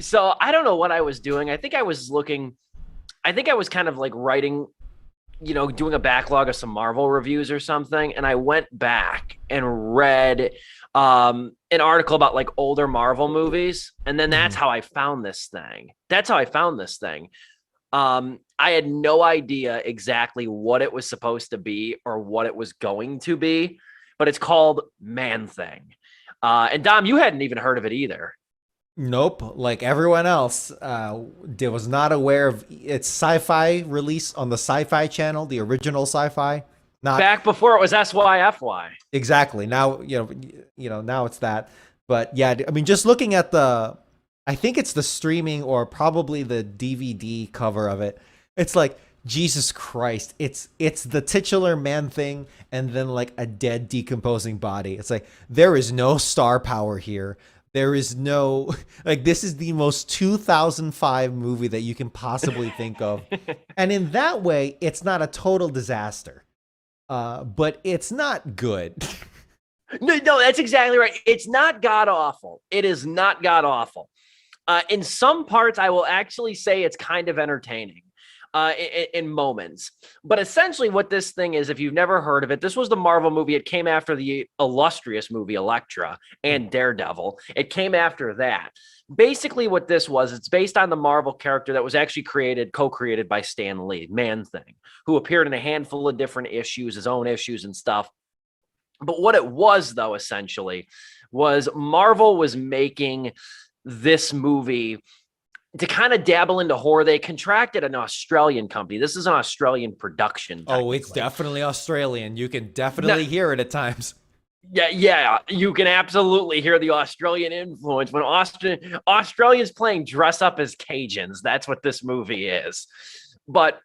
So I don't know what I was doing. I think I was kind of like writing, doing a backlog of some Marvel reviews or something. And I went back and read an article about like older Marvel movies. And then that's Mhm. how I found this thing. That's how I found this thing. I had no idea exactly what it was supposed to be or what it was going to be, but it's called Man Thing. And Dom, you hadn't even heard of it either. Nope. Like everyone else, was not aware of its sci-fi release on the Sci-Fi channel, the original Sci-Fi. Not Back before it was SYFY. exactly. Now, now it's that. But yeah, I mean, just looking at I think it's the streaming or probably the DVD cover of it. It's like Jesus Christ. It's the titular Man Thing and then like a dead decomposing body. It's like there is no star power here. There is no like this is the most 2005 movie that you can possibly think of. And in that way, it's not a total disaster. But it's not good. No, that's exactly right. It's not god awful. It is not god awful. In some parts, I will actually say it's kind of entertaining in moments. But essentially, what this thing is, if you've never heard of it, this was the Marvel movie. It came after the illustrious movie Elektra and Daredevil. It came after that. Basically, what this was, it's based on the Marvel character that was actually co-created by Stan Lee, Man Thing, who appeared in a handful of different issues, his own issues and stuff. But what it was, though, essentially, was Marvel was making this movie to kind of dabble into horror. They contracted an Australian company. This is an Australian production, Oh, it's technically. definitely Australian. You can No, definitely hear it at times. yeah, you can absolutely hear the Australian influence when Australians playing dress up as Cajuns. That's what this movie is. But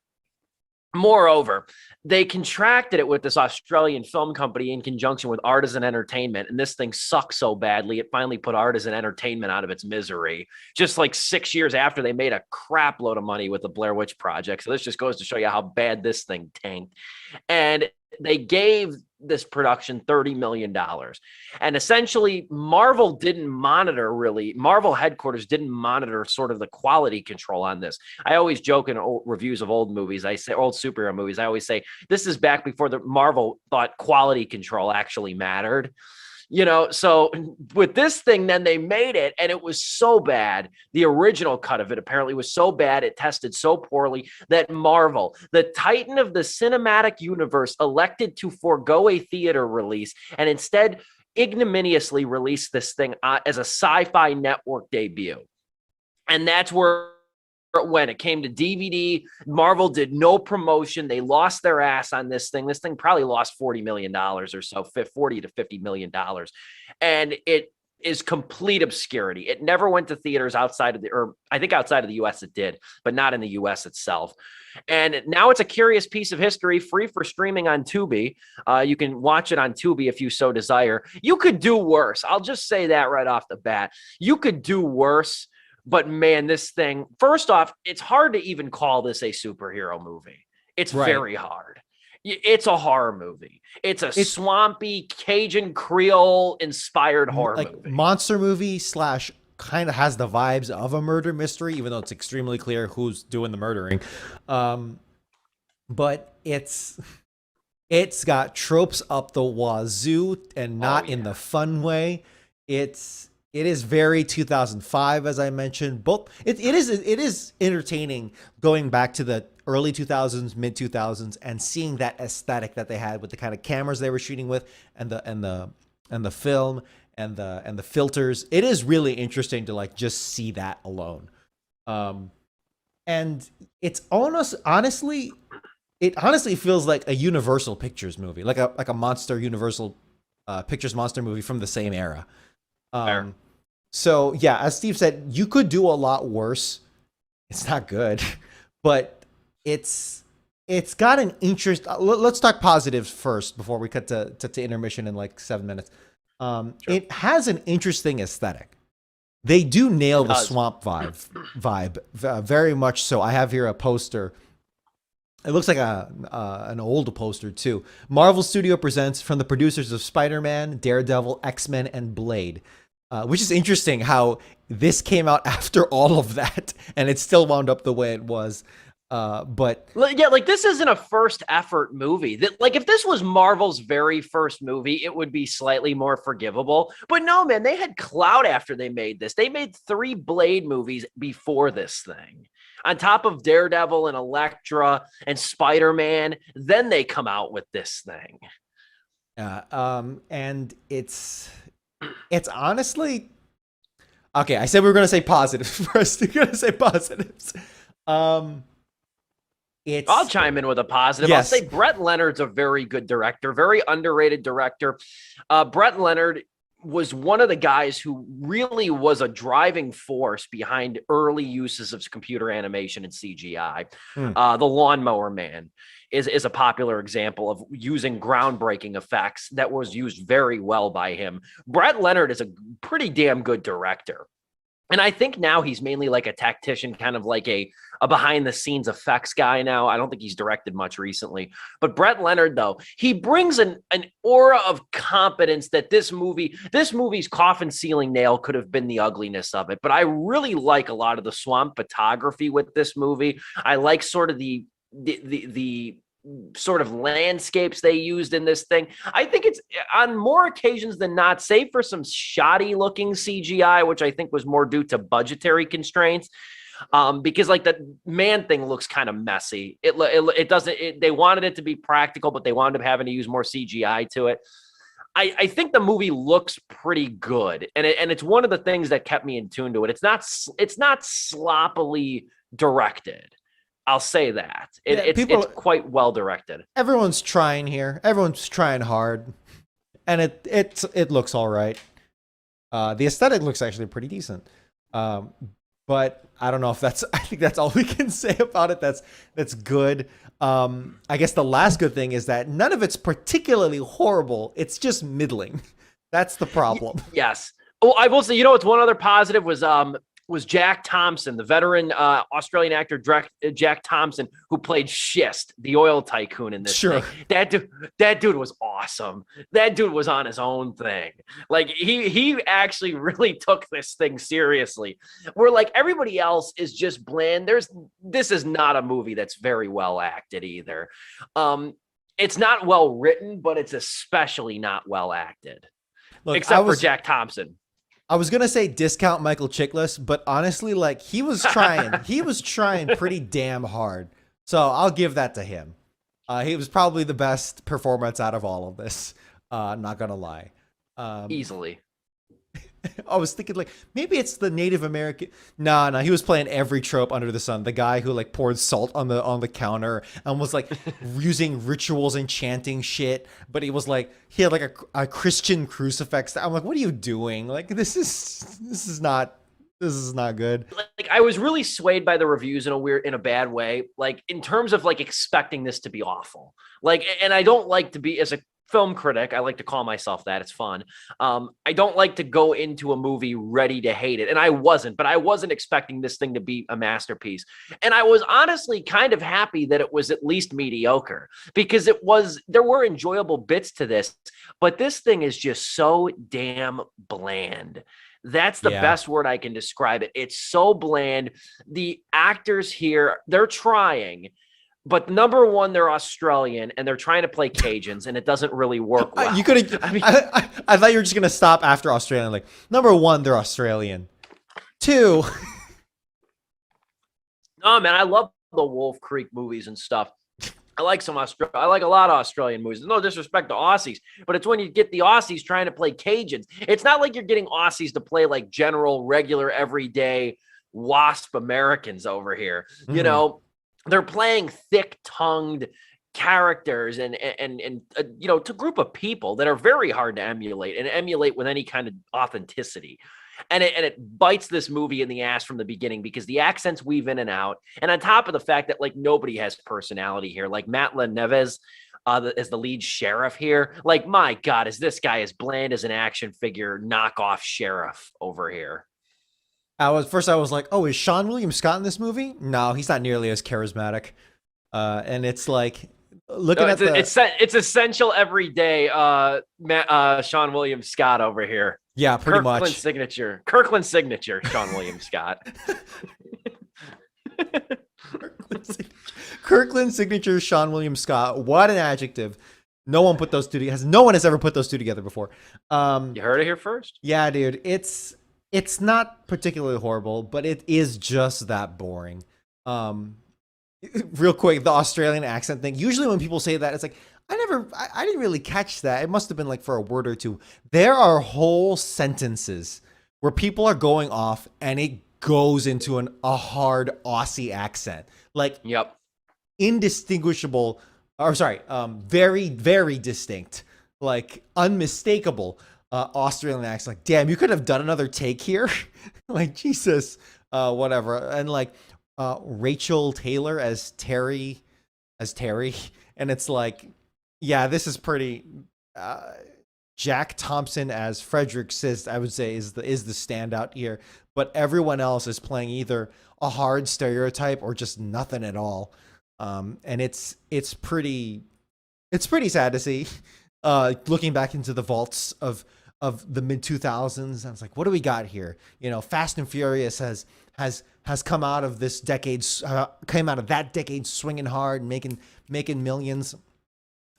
moreover, they contracted it with this Australian film company in conjunction with Artisan Entertainment, and this thing sucks so badly it finally put Artisan Entertainment out of its misery. Just like 6 years after they made a crap load of money with the Blair Witch Project. So this just goes to show you how bad this thing tanked. And they gave this production $30 million. And essentially, Marvel headquarters didn't monitor sort of the quality control on this. I always joke in reviews of old movies, I say old superhero movies, I always say this is back before the Marvel thought quality control actually mattered. So with this thing, then they made it, and it was so bad. The original cut of it apparently was so bad, it tested so poorly that Marvel, the titan of the cinematic universe, elected to forego a theater release and instead ignominiously release this thing as a Sci-Fi network debut. And that's where when it came to DVD, Marvel did no promotion. They lost their ass on this thing. This thing probably lost $40 million or so, 40 to $50 million. And it is complete obscurity. It never went to theaters outside of or I think outside of the US it did, but not in the US itself. And now it's a curious piece of history, free for streaming on Tubi. You can watch it on Tubi if you so desire. You could do worse. I'll just say that right off the bat. You could do worse. But man, this thing, first off, it's hard to even call this a superhero movie. It's Right. very hard. It's a horror movie. It's a It's swampy Cajun Creole inspired horror like movie. monster movie slash kind of has the vibes of a murder mystery, even though it's extremely clear who's doing the murdering. Um, but it's got tropes up the wazoo and Oh, not in the yeah. fun way. It is very 2005, as I mentioned. Both it is entertaining going back to the early 2000s, mid 2000s, and seeing that aesthetic that they had with the kind of cameras they were shooting with, and the film and the filters. It is really interesting to like just see that alone. Um, and it's almost honestly it honestly feels like a Universal Pictures movie, like a monster Universal Pictures monster movie from the same era. Fair. Um, so yeah, as Steve said, you could do a lot worse. It's not good, but it's it's got an interest. Let's talk positives first before we cut to intermission in like 7 minutes. Sure. It has an interesting aesthetic. They do nail It the does. swamp vibe very much so. I have here a poster. It looks like a an old poster too. Marvel Studio presents from the producers of Spider-Man, Daredevil, X-Men, and Blade. which is interesting how this came out after all of that, and it still wound up the way it was. But Yeah, like this isn't a first effort movie. That like if this was Marvel's very first movie, it would be slightly more forgivable. But no, man, they had clout after they made this. They made 3 Blade movies before this thing. On top of Daredevil and Elektra and Spider-Man, then they come out with this thing. and it's honestly okay. I said we were gonna say positives first. We're gonna say positives. It's I'll chime in with a positive. yes. I'll say Brett Leonard's a very good director, very underrated director. Brett Leonard was one of the guys who really was a driving force behind early uses of computer animation and CGI. The Lawnmower Man is a popular example of using groundbreaking effects that was used very well by him. Brett Leonard is a pretty damn good director. And I think now he's mainly like a tactician, kind of like a behind the scenes effects guy now. I don't think he's directed much recently. But Brett Leonard, though, he brings an aura of competence that this movie's coffin ceiling nail could have been the ugliness of it. But I really like a lot of the swamp photography with this movie. I like sort of the sort of landscapes they used in this thing. I think it's on more occasions than not, save for some shoddy looking CGI, which I think was more due to budgetary constraints. Because like the man thing looks kind of messy. It doesn't, they wanted it to be practical, but they wound up having to use more CGI to it. I think the movie looks pretty good. And it's one of the things that kept me in tune to it. It's not sloppily directed. I'll say that it's quite well directed. Everyone's trying here. Everyone's trying hard, and it looks all right. The aesthetic looks actually pretty decent, but I don't know if that's. I think that's all we can say about it. That's good. I guess the last good thing is that none of it's particularly horrible. It's just middling. That's the problem. Yes. Oh, I will say. It's one other positive was Jack Thompson, the veteran Australian actor Jack Thompson, who played Schist, the oil tycoon in this thing. That dude was awesome. That dude was on his own thing. Like he actually really took this thing seriously. Where like everybody else is just bland. This is not a movie that's very well acted either. It's not well written, but it's especially not well acted. Look, except for Jack Thompson. I was gonna say discount Michael Chiklis, but honestly, like he was trying pretty damn hard. So I'll give that to him. He was probably the best performance out of all of this. Not gonna lie. Easily. I was thinking like maybe it's the Native American. No, he was playing every trope under the sun. The guy who like poured salt on the counter and was like using rituals and chanting shit. But he had like a Christian crucifix. I'm like, what are you doing? Like this is not good. Like I was really swayed by the reviews in a bad way. Like in terms of like expecting this to be awful. Like, and I don't like to be as a film critic. I like to call myself that. It's fun. I don't like to go into a movie ready to hate it. And I wasn't expecting this thing to be a masterpiece. And I was honestly kind of happy that it was at least mediocre because there were enjoyable bits to this, but this thing is just so damn bland. That's the best word I can describe it. It's so bland. The actors here, they're trying. But number one, they're Australian and they're trying to play Cajuns, and it doesn't really work well. You could. I thought you were just gonna stop after Australian. Like number one, they're Australian. 2. No, man, I love the Wolf Creek movies and stuff. I like a lot of Australian movies. No disrespect to Aussies, but it's when you get the Aussies trying to play Cajuns. It's not like you're getting Aussies to play like general, regular, everyday WASP Americans over here. You know. They're playing thick-tongued characters and to a group of people that are very hard to emulate with any kind of authenticity. And it bites this movie in the ass from the beginning because the accents weave in and out. And on top of the fact that like nobody has personality here, like Matt Neves as the lead sheriff here. Like, my God, is this guy as bland as an action figure knockoff sheriff over here? I was like, oh, is Sean William Scott in this movie? No, he's not nearly as charismatic. And it's like Looking at the it's essential every day. Sean William Scott over here. yeah, pretty much. Kirkland signature. Sean William Scott. Kirkland signature Sean William Scott. What an adjective. No one put those two together. No one has ever put those two together before. You heard it here first. Yeah, dude. It's not particularly horrible, but it is just that boring. Real quick, the Australian accent thing. Usually when people say that, it's like, I didn't really catch that. It must have been like for a word or two. There are whole sentences where people are going off and it goes into a hard Aussie accent. Like, yep. Indistinguishable, or sorry, very, very distinct, like unmistakable Australian accent. Like, damn, you could have done another take here. Like, Jesus, whatever. And like Rachel Taylor as Terry, and it's like, yeah, this is pretty. Jack Thompson as Frederick Sist, I would say, is the standout here. But everyone else is playing either a hard stereotype or just nothing at all. And it's pretty sad to see. Looking back into the vaults of the mid 2000s, I was like, what do we got here? You know, Fast and Furious has come out of this decade, came out of that decade swinging hard, making millions.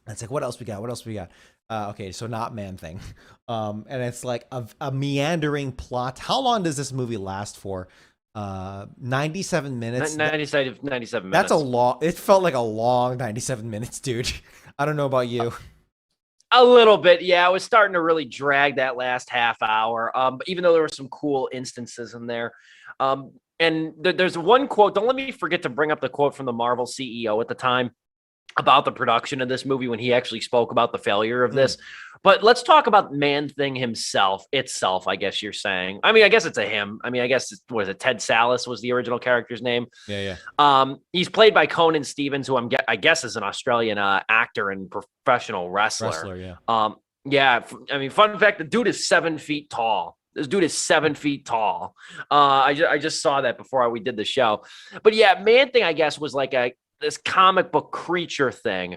And it's like, what else we got? Okay, so not Man-Thing. And it's like a meandering plot. How long does this movie last for? 97 minutes. 97 minutes. That's a long. It felt like a long 97 minutes, dude. I don't know about you. A little bit, yeah. I was starting to really drag that last half hour. Even though there were some cool instances in there. And there's one quote. Don't let me forget to bring up the quote from the Marvel CEO at the time about the production of this movie when he actually spoke about the failure of this. But let's talk about Man-Thing itself, I guess you're saying. I mean, I guess it's a him. I mean, I guess, Ted Sallis was the original character's name. Yeah. He's played by Conan Stevens, who I guess is an Australian actor and professional wrestler. Yeah. Yeah. I mean, fun fact, the dude is 7 feet tall. This dude is 7 feet tall. I just saw that before we did the show. But yeah, Man-Thing, I guess, was like this comic book creature thing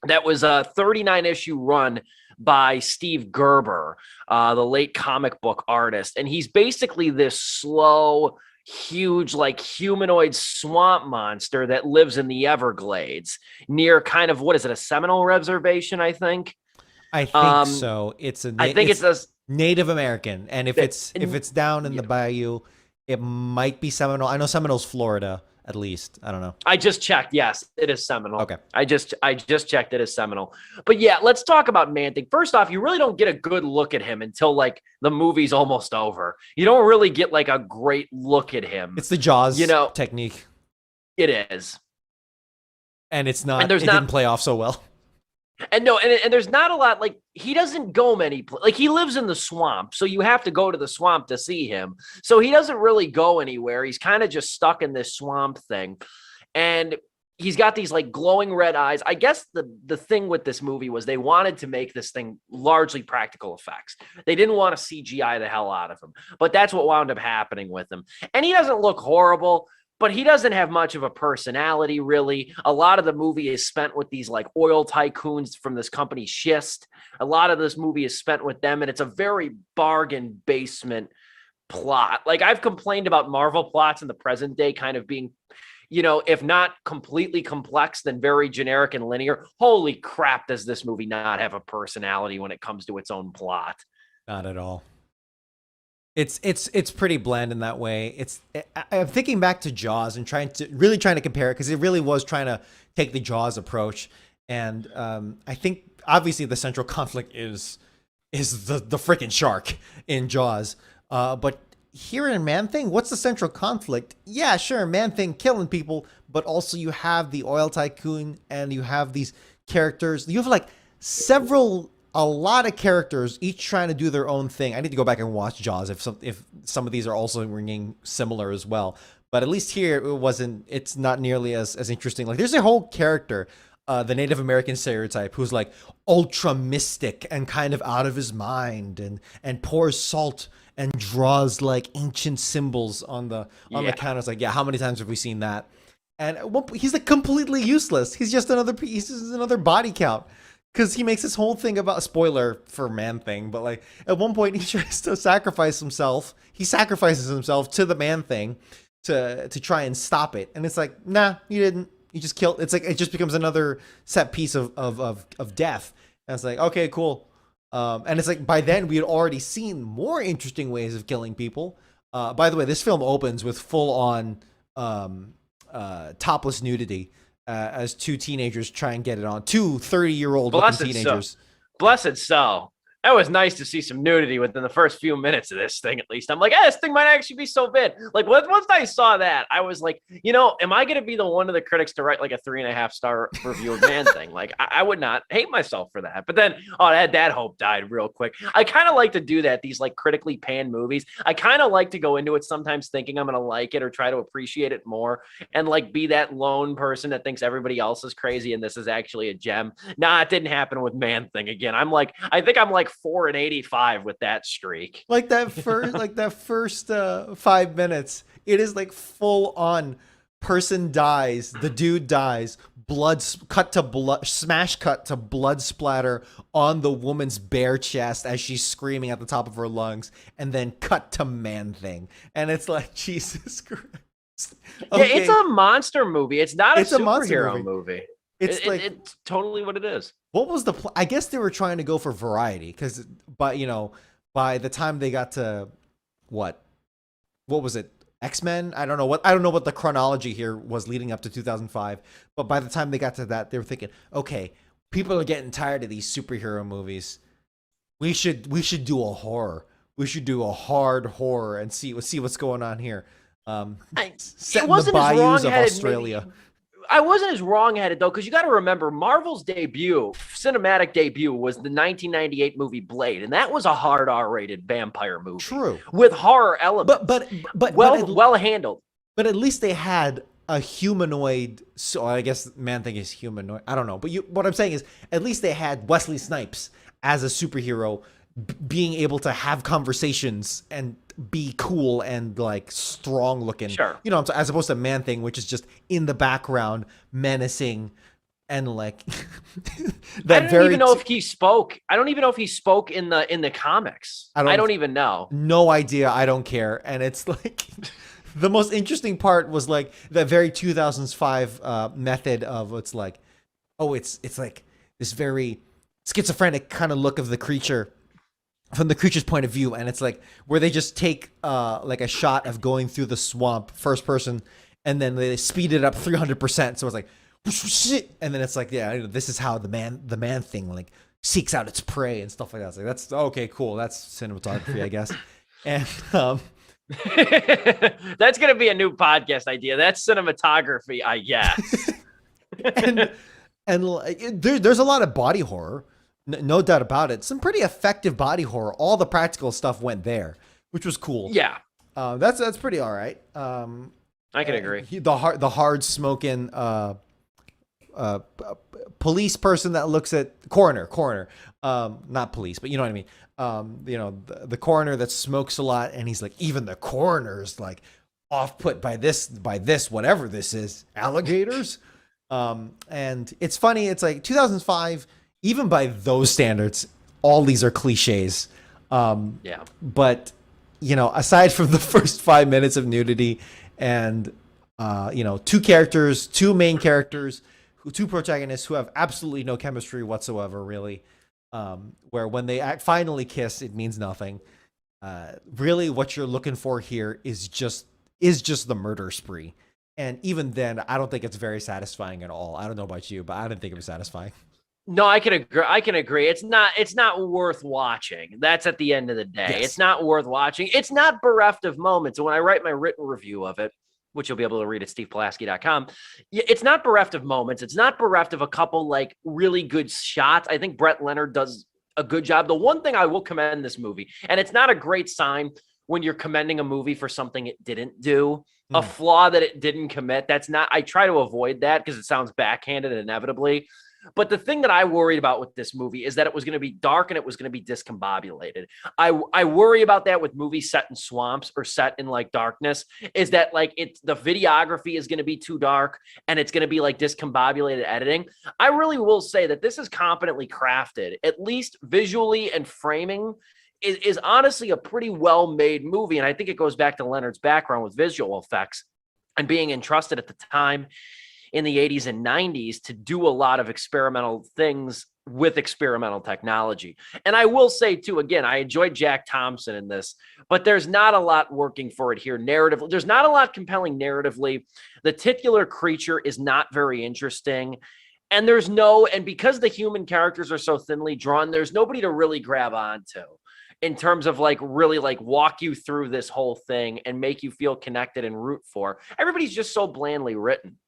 that was a 39 issue run by Steve Gerber, the late comic book artist. And he's basically this slow, huge, like humanoid swamp monster that lives in the Everglades near kind of, what is it, a Seminole reservation, I think? I think so. It's a Native American. And if it's down in the bayou, it might be Seminole. I know Seminole's Florida. At least, I don't know. I just checked. Yes, it is Seminole. Okay. I just checked. It is Seminole. But yeah, let's talk about Man-Thing. First off, you really don't get a good look at him until like the movie's almost over. You don't really get like a great look at him. It's the Jaws, technique. It is. And it's not. It didn't play off so well. And no, and there's not a lot, like, he doesn't go like, he lives in the swamp, so you have to go to the swamp to see him. So he doesn't really go anywhere. He's kind of just stuck in this swamp thing. And he's got these like glowing red eyes. I guess the thing with this movie was they wanted to make this thing largely practical effects. They didn't want to CGI the hell out of him, but that's what wound up happening with him. And he doesn't look horrible, but he doesn't have much of a personality, really. A lot of the movie is spent with these like oil tycoons from this company Schist. A lot of this movie is spent with them, and it's a very bargain basement plot. Like, I've complained about Marvel plots in the present day kind of being, if not completely complex, then very generic and linear. Holy crap, does this movie not have a personality when it comes to its own plot? Not at all. It's pretty bland in that way. I'm thinking back to Jaws and trying to compare it, because it really was trying to take the Jaws approach. And I think obviously the central conflict is the freaking shark in Jaws. But here in Man-Thing, what's the central conflict? Yeah, sure, Man-Thing killing people, but also you have the oil tycoon and you have these characters. You have like a lot of characters, each trying to do their own thing. I need to go back and watch Jaws if some of these are also ringing similar as well. But at least here it's not nearly as interesting. Like, there's a whole character, the Native American stereotype, who's like ultra mystic and kind of out of his mind and pours salt and draws like ancient symbols on the counters. Like, yeah, how many times have we seen that? And he's like completely useless. He's just another body count. Because he makes this whole thing about, spoiler for Man Thing, but like at one point he tries to sacrifice himself. He sacrifices himself to the Man Thing to try and stop it. And it's like, nah, you didn't. You just killed. It's like it just becomes another set piece of death. And it's like, okay, cool. And it's like by then we had already seen more interesting ways of killing people. By the way, this film opens with full on topless nudity as two teenagers try and get it on. Two 30-year-old looking teenagers. Blessed soul. That was nice to see some nudity within the first few minutes of this thing, at least. I'm like, this thing might actually be so bad. Like, once I saw that, I was like, am I going to be the one of the critics to write like a 3.5-star review of Man Thing? Like, I would not hate myself for that. But then, that hope died real quick. I kind of like to do that, these like critically panned movies. I kind of like to go into it sometimes thinking I'm going to like it or try to appreciate it more and like be that lone person that thinks everybody else is crazy and this is actually a gem. Nah, it didn't happen with Man Thing again. I think I'm like 4-85 with that streak. Like that first 5 minutes, it is like full on person dies, the dude dies, smash cut to blood splatter on the woman's bare chest as she's screaming at the top of her lungs, and then cut to Man Thing. And it's like, Jesus Christ. Okay. Yeah, it's a monster movie. It's not a superhero movie. It's totally what it is. What was the I guess they were trying to go for variety because, by the time they got to what was it? X-Men? I don't know what the chronology here was leading up to 2005, but by the time they got to that, they were thinking, okay, people are getting tired of these superhero movies. We should do a horror. We should do a hard horror and see what's going on here. Set in the bayous of Australia. I wasn't as wrong-headed, though, because you got to remember, Marvel's cinematic debut, was the 1998 movie Blade, and that was a hard R-rated vampire movie. True. With horror elements. But well handled. But at least they had a humanoid, so I guess Man Thing is humanoid. I don't know. But what I'm saying is, at least they had Wesley Snipes as a superhero being able to have conversations and be cool and like strong looking, sure, as opposed to Man Thing, which is just in the background menacing and like that. I don't even know if he spoke. I don't even know if he spoke in the comics. I don't even know. No idea. I don't care. And it's like the most interesting part was like that very 2005 method of it's like, it's like this very schizophrenic kind of look of the creature from the creature's point of view, and it's like where they just take like a shot of going through the swamp first person, and then they speed it up 300%, so it's like and then it's like, yeah, this is how the man thing like seeks out its prey and stuff like that. It's like, that's okay, cool, that's cinematography, I guess. And that's gonna be a new podcast idea. That's cinematography, I guess. and there's a lot of body horror. No doubt about it. Some pretty effective body horror. All the practical stuff went there, which was cool. Yeah, that's pretty all right. I can agree. The hard smoking police person that looks at coroner, not police, but you know what I mean. The coroner that smokes a lot, and he's like, even the coroner's like off put by this whatever this is, alligators. And it's funny. It's like 2005. Even by those standards, all these are cliches. Yeah. But, aside from the first 5 minutes of nudity and, two main characters, two protagonists who have absolutely no chemistry whatsoever, really, where when they finally kiss, it means nothing. Really, what you're looking for here is just the murder spree. And even then, I don't think it's very satisfying at all. I don't know about you, but I didn't think it was satisfying. No, I can agree. It's not worth watching. That's at the end of the day. Yes. It's not worth watching. It's not bereft of moments. And when I write my written review of it, which you'll be able to read at stevepulaski.com, it's not bereft of moments. It's not bereft of a couple like really good shots. I think Brett Leonard does a good job. The one thing I will commend this movie, and it's not a great sign when you're commending a movie for something it didn't do, a flaw that it didn't commit. I try to avoid that because it sounds backhanded inevitably. But the thing that I worried about with this movie is that it was going to be dark and it was going to be discombobulated. I worry about that with movies set in swamps or set in like darkness, is that like the videography is going to be too dark and it's going to be like discombobulated editing. I really will say that this is competently crafted, at least visually and framing. Is honestly a pretty well-made movie. And I think it goes back to Leonard's background with visual effects and being entrusted at the time in the 80s and 90s to do a lot of experimental things with experimental technology. And I will say too, again, I enjoyed Jack Thompson in this, but there's not a lot working for it here narratively. There's not a lot compelling narratively. The titular creature is not very interesting. And and because the human characters are so thinly drawn, there's nobody to really grab onto in terms of like really like walk you through this whole thing and make you feel connected and root for. Everybody's just so blandly written.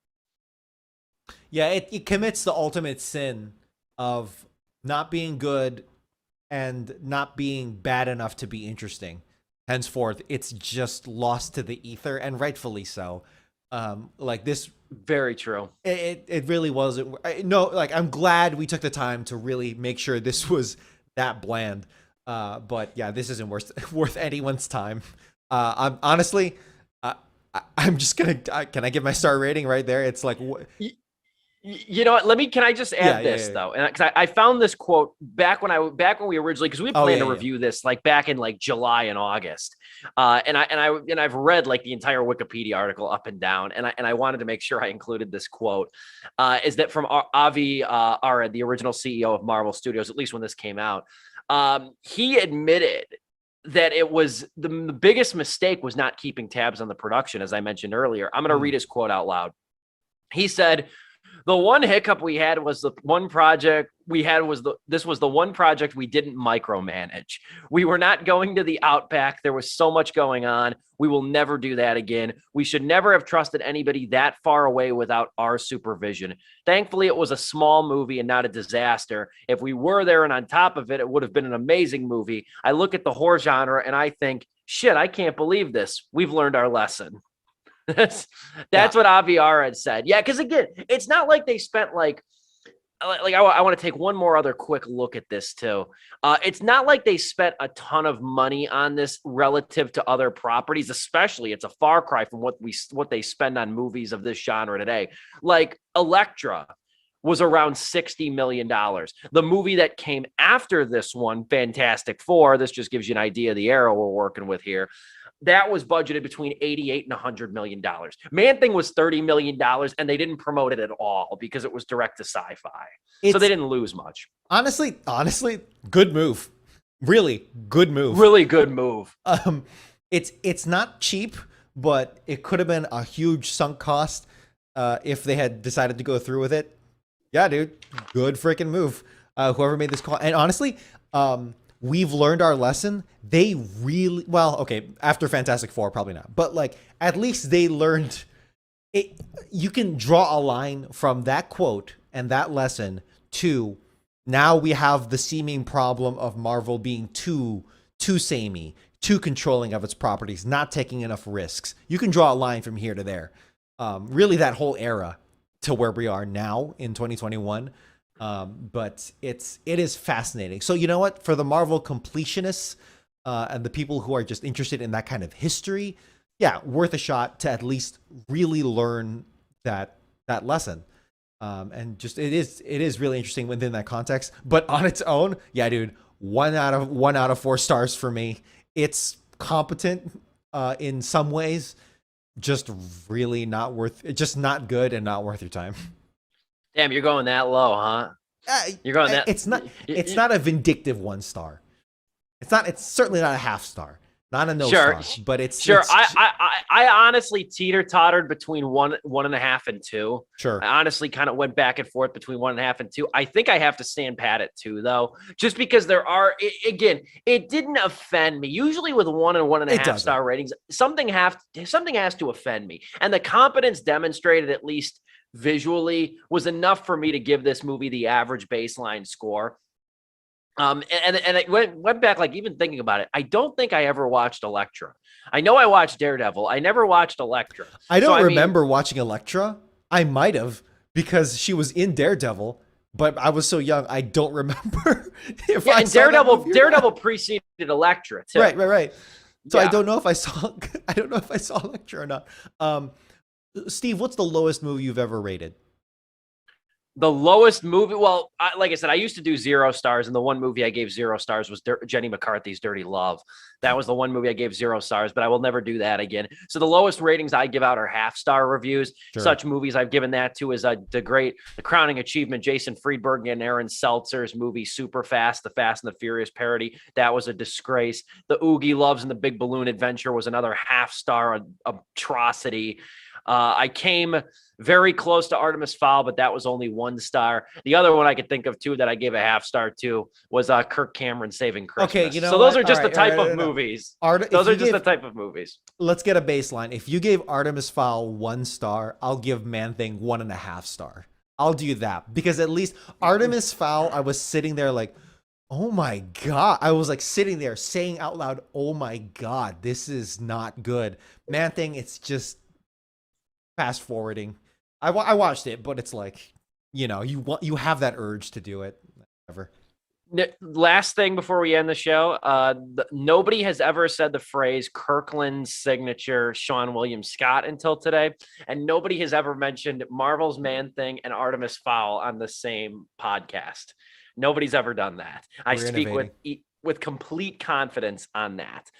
Yeah, it commits the ultimate sin of not being good and not being bad enough to be interesting. Henceforth, it's just lost to the ether, and rightfully so. Like this, very true. It really wasn't. No, like I'm glad we took the time to really make sure this was that bland. But yeah, this isn't worth anyone's time. I'm honestly, I'm just gonna. Can I give my star rating right there? It's like. You know what? Can I just add this though? And because I found this quote back when we originally, because we planned to review this like back in like July and August, and I've read like the entire Wikipedia article up and down, and I wanted to make sure I included this quote. Is that from Avi Arad, the original CEO of Marvel Studios, at least when this came out? He admitted that it was the biggest mistake was not keeping tabs on the production, as I mentioned earlier. I'm going to read his quote out loud. He said, "The one hiccup we had was the one project this was the one project we didn't micromanage. We were not going to the Outback. There was so much going on. We will never do that again. We should never have trusted anybody that far away without our supervision. Thankfully, it was a small movie and not a disaster. If we were there and on top of it, it would have been an amazing movie. I look at the horror genre and I think, shit, I can't believe this. We've learned our lesson." That's what Avi Arad said. Yeah, because again, it's not like they spent I want to take one more other quick look at this too. It's not like they spent a ton of money on this relative to other properties, especially it's a far cry from what they spend on movies of this genre today. Like Elektra was around $60 million. The movie that came after this one, Fantastic Four, this just gives you an idea of the era we're working with here. That was budgeted between $88 and $100 million. Man-Thing was $30 million, and they didn't promote it at all because it was direct to Sci-Fi. So they didn't lose much. Honestly, good move. Really good move. Really good move. It's not cheap, but it could have been a huge sunk cost if they had decided to go through with it. Yeah, dude, good freaking move. Whoever made this call, and honestly, we've learned our lesson. They really, after Fantastic Four, probably not. But like, at least they learned it. You can draw a line from that quote and that lesson to now we have the seeming problem of Marvel being too samey, too controlling of its properties, not taking enough risks. You can draw a line from here to there. Really that whole era to where we are now in 2021. But it is fascinating. So you know what? For the Marvel completionists and the people who are just interested in that kind of history, yeah, worth a shot to at least really learn that lesson. And just it is really interesting within that context. But on its own, yeah, dude, 1 out of 4 stars for me. It's competent in some ways, just really not good and not worth your time. Damn, you're going that low, huh? You're going that. It's not a vindictive 1 star. It's certainly not a half star. Not a no star. But it's sure. It's, I honestly teeter-tottered between 1.5 and 2. Sure. I honestly kind of went back and forth between 1.5 and 2. I think I have to stand pat at 2 though, just because it didn't offend me. Usually with 1 and 1.5 star ratings, something has to offend me, and the competence demonstrated at least visually was enough for me to give this movie the average baseline score. And I went back, like even thinking about it, I don't think I ever watched Elektra. I know I watched Daredevil. I never watched Elektra. I don't remember watching Elektra. I might have, because she was in Daredevil. but I was so young, I don't remember if Yeah, I and saw that movie or Daredevil not. preceded Elektra too. Right. So I Yeah. don't know if I saw I don't know if I saw Lecture or not. Steve, what's the lowest movie you've ever rated? The lowest movie, well, like I said, I used to do 0 stars, and the one movie I gave 0 stars was Jenny McCarthy's Dirty Love. That was the one movie I gave 0 stars, but I will never do that again. So the lowest ratings I give out are half-star reviews. Sure. Such movies I've given that to is the crowning achievement, Jason Friedberg and Aaron Seltzer's movie Super Fast, the Fast and the Furious parody. That was a disgrace. The Oogie Loves and the Big Balloon Adventure was another half-star atrocity. I came very close to Artemis Fowl, but that was only 1 star. The other one I could think of too that I gave a half-star to was Kirk Cameron Saving Okay, Christmas. you know So those what? are just the All type right, of no. movies. If Those are you just the gave, type of movies. let's get a baseline. If you gave Artemis Fowl 1 star, I'll give Man Thing 1.5 star. I'll do that because at least Artemis Fowl, I was sitting there like, oh my God. I was like sitting there saying out loud, oh my God, this is not good. Man Thing, it's just fast forwarding. I watched it, but it's like, you have that urge to do it. Whatever. Last thing before we end the show, nobody has ever said the phrase Kirkland's signature Sean William Scott until today, and nobody has ever mentioned Marvel's Man Thing and Artemis Fowl on the same podcast. Nobody's ever done that. I We're speak innovating. with complete confidence on that.